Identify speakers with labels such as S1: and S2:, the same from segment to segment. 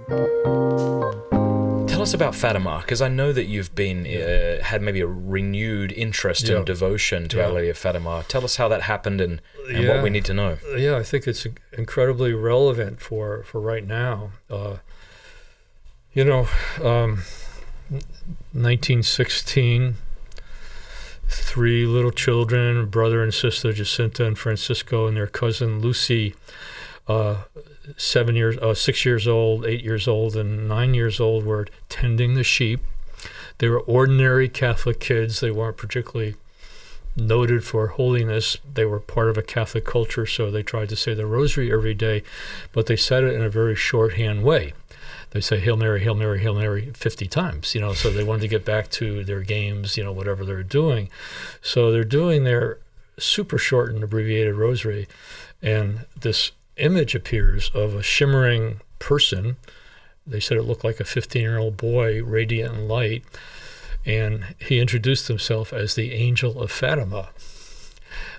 S1: Tell us about Fatima, because I know that you've been had maybe a renewed interest and devotion to Our Lady of Fatima. Tell us how that happened and what we need to know.
S2: Yeah, I think it's incredibly relevant for right now. 1916, three little children, brother and sister Jacinta and Francisco, and their cousin Lucy, 6 years old, 8 years old, and 9 years old, were tending the sheep. They were ordinary Catholic kids. They weren't particularly noted for holiness. They were part of a Catholic culture, so they tried to say the rosary every day, but they said it in a very shorthand way. They say Hail Mary, Hail Mary, Hail Mary 50 times, so they wanted to get back to their games, whatever they're doing. So they're doing their super shortened, abbreviated rosary, and this image appears of a shimmering person. They said it looked like a 15-year-old boy, radiant in light, and he introduced himself as the Angel of Fatima.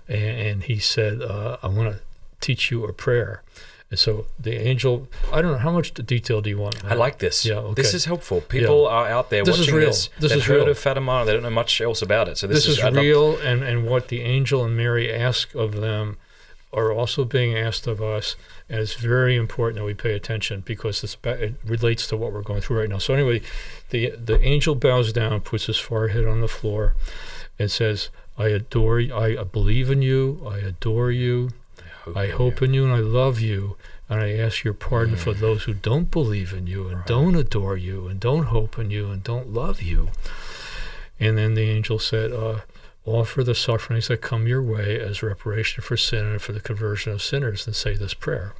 S2: And he said, I want to teach you a prayer. And so the angel, I don't know, how much detail do you want?
S1: I like this.
S2: Yeah, okay.
S1: This is helpful. People are out there watching this. They've heard of Fatima. They don't know much else about it. So this is
S2: real, and what the angel and Mary ask of them are also being asked of us, and it's very important that we pay attention because it relates to what we're going through right now. So anyway, the angel bows down, puts his forehead on the floor, and says, I adore you, I believe in you, I adore you, I hope in you, and I love you, and I ask your pardon for those who don't believe in you, and don't adore you, and don't hope in you, and don't love you. And then the angel said, offer the sufferings that come your way as reparation for sin and for the conversion of sinners, and say this prayer.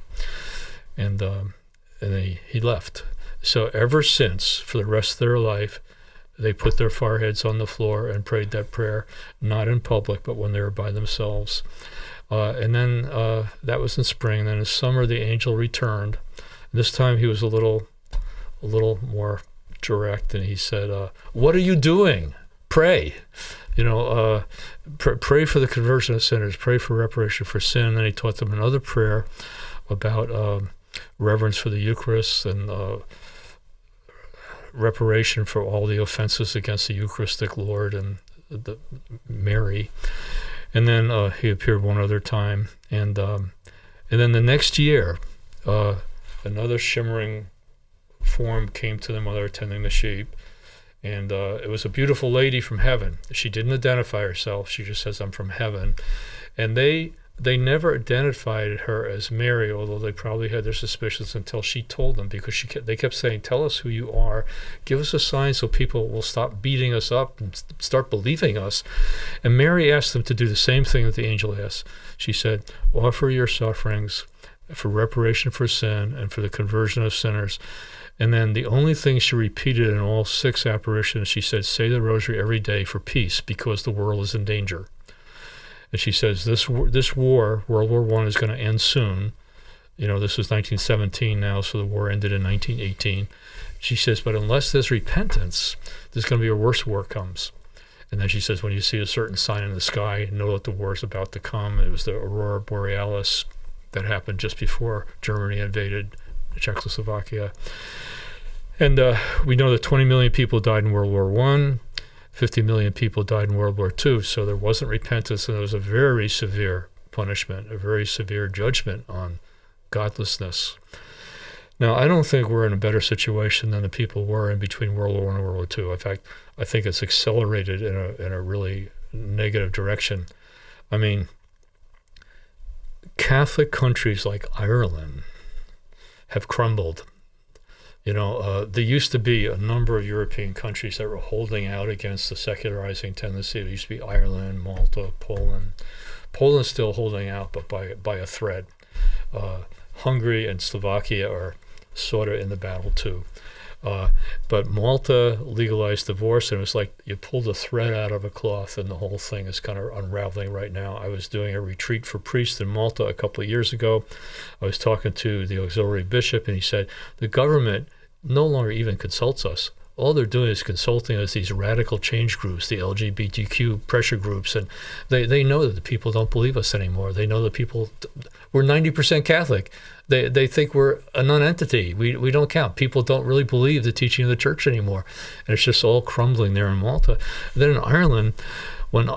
S2: And then he left. So ever since, for the rest of their life, they put their foreheads on the floor and prayed that prayer, not in public, but when they were by themselves. And then that was in spring. Then in summer, the angel returned. And this time he was a little more direct, and he said, what are you doing? Pray. Pray for the conversion of sinners, pray for reparation for sin. And then he taught them another prayer about reverence for the Eucharist and reparation for all the offenses against the Eucharistic Lord and Mary. And then he appeared one other time. And then the next year, another shimmering form came to them while they were tending the sheep. And it was a beautiful lady from heaven. She didn't identify herself. She just says, I'm from heaven. And they never identified her as Mary, although they probably had their suspicions until she told them, because they kept saying, tell us who you are. Give us a sign so people will stop beating us up and start believing us. And Mary asked them to do the same thing that the angel asked. She said, offer your sufferings for reparation for sin and for the conversion of sinners. And then the only thing she repeated in all 6 apparitions, she said, say the rosary every day for peace because the world is in danger. And she says, this war, World War I, is going to end soon. This was 1917 now, so the war ended in 1918. She says, but unless there's repentance, there's going to be a worse war comes. And then she says, when you see a certain sign in the sky, know that the war is about to come. It was the Aurora Borealis that happened just before Germany invaded Czechoslovakia. And we know that 20 million people died in World War I, 50 million people died in World War II, so there wasn't repentance, and there was a very severe punishment, a very severe judgment on godlessness. Now, I don't think we're in a better situation than the people were in between World War I and World War II. In fact, I think it's accelerated in a really negative direction. I mean, Catholic countries like Ireland have crumbled. There used to be a number of European countries that were holding out against the secularizing tendency. It used to be Ireland, Malta, Poland. Poland's still holding out, but by a thread. Hungary and Slovakia are sort of in the battle too. But Malta legalized divorce, and it was like you pulled a thread out of a cloth, and the whole thing is kind of unraveling right now. I was doing a retreat for priests in Malta a couple of years ago. I was talking to the auxiliary bishop, and he said, the government no longer even consults us. all they're doing is consulting us, these radical change groups, the LGBTQ pressure groups, and they know that the people don't believe us anymore. They know that we're 90% Catholic. They think we're a non-entity. We don't count. People don't really believe the teaching of the church anymore. And it's just all crumbling there in Malta. And then in Ireland, when,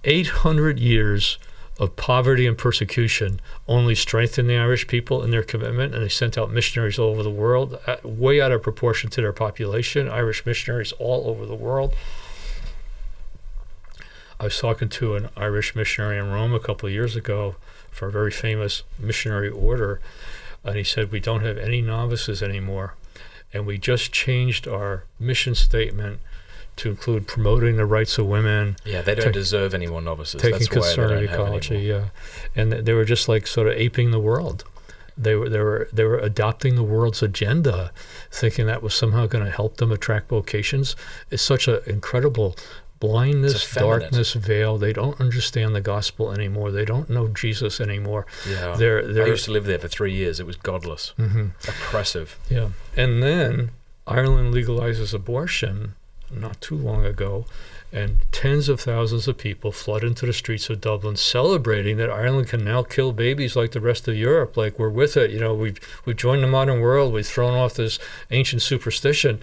S2: 800 years of poverty and persecution only strengthened the Irish people in their commitment, and they sent out missionaries all over the world, way out of proportion to their population, Irish missionaries all over the world. I was talking to an Irish missionary in Rome a couple of years ago for a very famous missionary order, and he said, we don't have any novices anymore, and we just changed our mission statement to include promoting the rights of women.
S1: Yeah, they don't deserve any more novices.
S2: Taking
S1: That's
S2: concern of ecology, yeah. And they were just like sort of aping the world. They were adopting the world's agenda, thinking that was somehow going to help them attract vocations. It's such an incredible blindness, darkness, veil. They don't understand the gospel anymore. They don't know Jesus anymore.
S1: Yeah, I used to live there for 3 years. It was godless, oppressive.
S2: Yeah, and then Ireland legalizes abortion not too long ago, and tens of thousands of people flood into the streets of Dublin celebrating that Ireland can now kill babies like the rest of Europe. Like, we're with it. We've joined the modern world. We've thrown off this ancient superstition.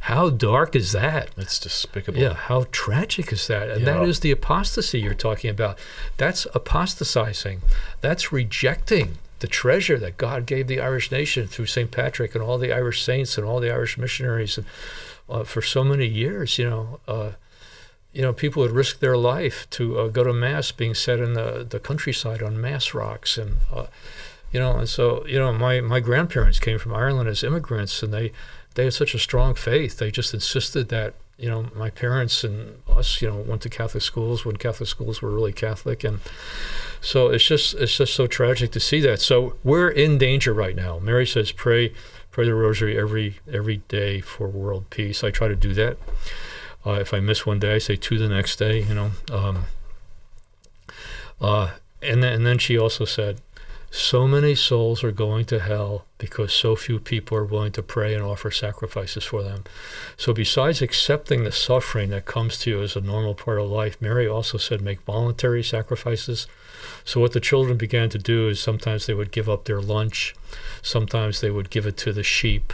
S2: How dark is that?
S1: It's despicable.
S2: Yeah, how tragic is that? And that is the apostasy you're talking about. That's apostatizing. That's rejecting the treasure that God gave the Irish nation through St. Patrick and all the Irish saints and all the Irish missionaries. And for so many years, people would risk their life to go to Mass being said in the countryside on Mass rocks. And, and so, my grandparents came from Ireland as immigrants, and they had such a strong faith. They just insisted that, my parents and us, went to Catholic schools when Catholic schools were really Catholic. And so it's just so tragic to see that. So we're in danger right now. Mary says, pray the rosary every day for world peace. I try to do that. If I miss one day, I say 2 the next day, and then she also said, so many souls are going to hell because so few people are willing to pray and offer sacrifices for them. So besides accepting the suffering that comes to you as a normal part of life, Mary also said make voluntary sacrifices. So what the children began to do is sometimes they would give up their lunch, sometimes they would give it to the sheep,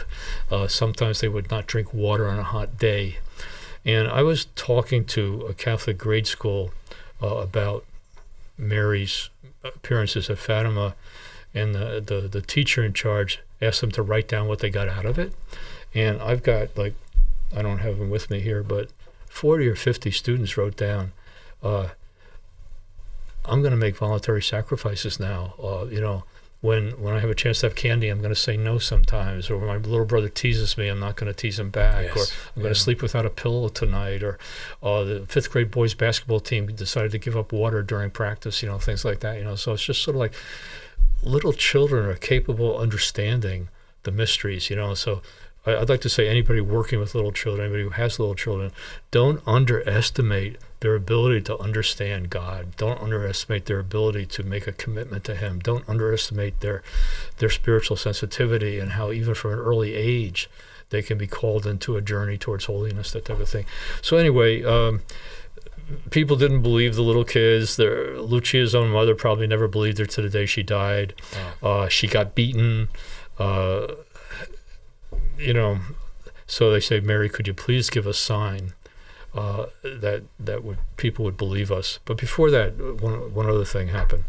S2: sometimes they would not drink water on a hot day. And I was talking to a Catholic grade school about Mary's appearances at Fatima, and the teacher in charge asked them to write down what they got out of it. And I've got, I don't have them with me here, but 40 or 50 students wrote down, I'm going to make voluntary sacrifices now. When I have a chance to have candy, I'm going to say no sometimes. Or when my little brother teases me, I'm not going to tease him back. Yes. Or I'm going to sleep without a pillow tonight. Or the 5th grade boys basketball team decided to give up water during practice, things like that. So it's just sort of like little children are capable of understanding the mysteries, So I'd like to say anybody working with little children, anybody who has little children, don't underestimate their ability to understand God. Don't underestimate their ability to make a commitment to Him. Don't underestimate their spiritual sensitivity and how even from an early age they can be called into a journey towards holiness, that type of thing. So anyway, people didn't believe the little kids. Lucia's own mother probably never believed her to the day she died. Wow. She got beaten. So they say, Mary, could you please give a sign that people would believe us? But before that, one other thing happened.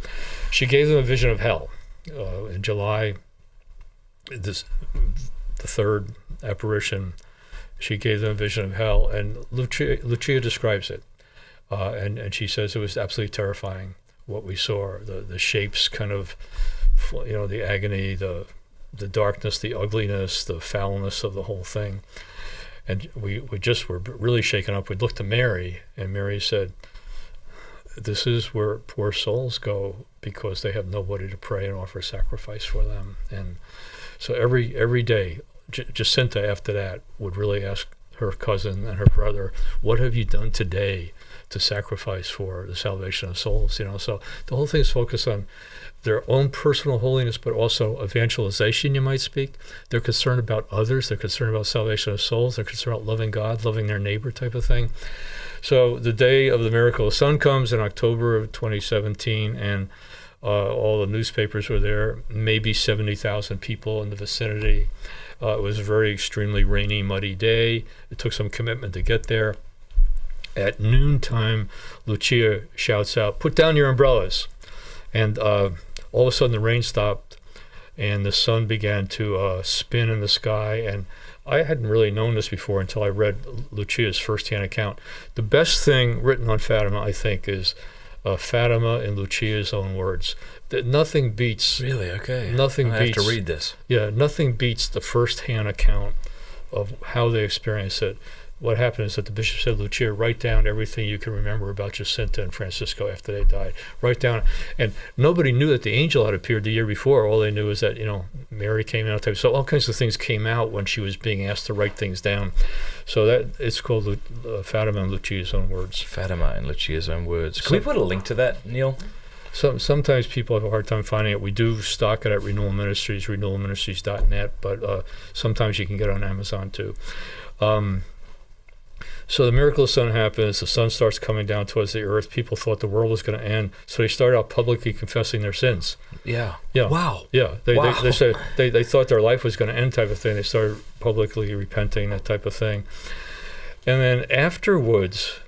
S2: She gave them a vision of hell in July. The third apparition, she gave them a vision of hell, and Lucia describes it, and she says it was absolutely terrifying what we saw. The shapes, kind of, the agony, the darkness, the ugliness, the foulness of the whole thing. And we just were really shaken up. We looked to Mary, and Mary said, this is where poor souls go because they have nobody to pray and offer sacrifice for them. And so every day, Jacinta after that would really ask her cousin and her brother, what have you done today to sacrifice for the salvation of souls? So the whole thing is focused on their own personal holiness, but also evangelization, you might speak. They're concerned about others. They're concerned about salvation of souls. They're concerned about loving God, loving their neighbor type of thing. So the day of the miracle of the sun comes in October of 2017, and all the newspapers were there, maybe 70,000 people in the vicinity. It was a very extremely rainy, muddy day. It took some commitment to get there. At noontime, Lucia shouts out, "Put down your umbrellas." And all of a sudden the rain stopped and the sun began to spin in the sky. And I hadn't really known this before until I read Lucia's firsthand account. The best thing written on Fatima, I think, is Fatima in Lucia's own words. That nothing beats.
S1: Really? Okay.
S2: Nothing
S1: I
S2: beats.
S1: have to read this.
S2: Yeah, nothing beats the firsthand account of how they experience it. What happened is that the bishop said, "Lucia, write down everything you can remember about Jacinta and Francisco after they died. Write down." And nobody knew that the angel had appeared the year before. All they knew is that, Mary came out. So all kinds of things came out when she was being asked to write things down. So that it's called Fatima in Lucia's own words.
S1: Fatima in Lucia's own words. Can we put a link to that, Neil?
S2: Sometimes people have a hard time finding it. We do stock it at Renewal Ministries, renewalministries.net, but sometimes you can get it on Amazon too. So the miracle of the sun happens. The sun starts coming down towards the earth. People thought the world was going to end, so they started out publicly confessing their sins.
S1: Yeah.
S2: Wow. Yeah. They said they thought their life was going to end, type of thing. They started publicly repenting, that type of thing. And then afterwards,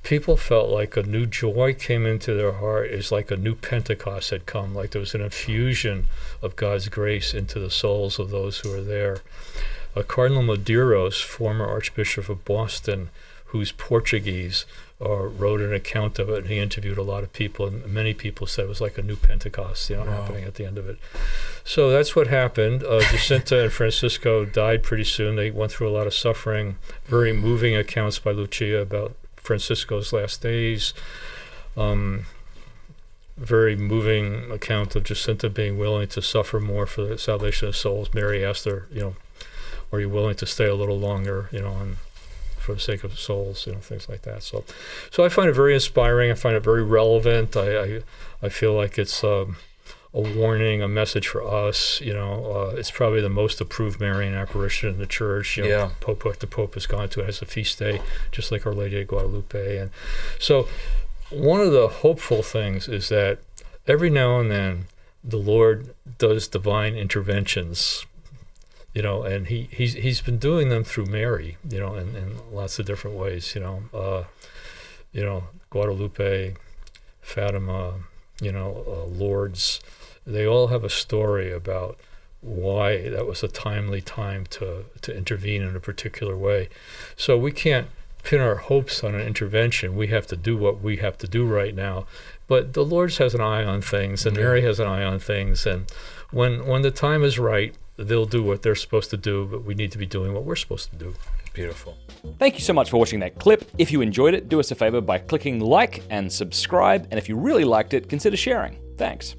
S2: people felt like a new joy came into their heart. It's like a new Pentecost had come, like there was an infusion of God's grace into the souls of those who were there. Cardinal Medeiros, former Archbishop of Boston, who's Portuguese, wrote an account of it, and he interviewed a lot of people, and many people said it was like a new Pentecost, happening at the end of it. So that's what happened. Jacinta and Francisco died pretty soon. They went through a lot of suffering. Very moving accounts by Lucia about Francisco's last days. Very moving account of Jacinta being willing to suffer more for the salvation of souls. Mary asked her, are you willing to stay a little longer, and for the sake of souls, things like that. So I find it very inspiring. I find it very relevant. I feel like it's a warning, a message for us. It's probably the most approved Marian apparition in the church. Pope after Pope has gone to it as a feast day, just like Our Lady of Guadalupe. And so one of the hopeful things is that every now and then the Lord does divine interventions. And he's been doing them through Mary, in lots of different ways, Guadalupe, Fatima, Lourdes, they all have a story about why that was a timely time to intervene in a particular way. So we can't pin our hopes on an intervention. We have to do what we have to do right now. But the Lord has an eye on things, and Mary has an eye on things, and when the time is right, they'll do what they're supposed to do, but we need to be doing what we're supposed to do.
S1: Beautiful.
S3: Thank you so much for watching that clip. If you enjoyed it, do us a favor by clicking like and subscribe, and if you really liked it, consider sharing. Thanks.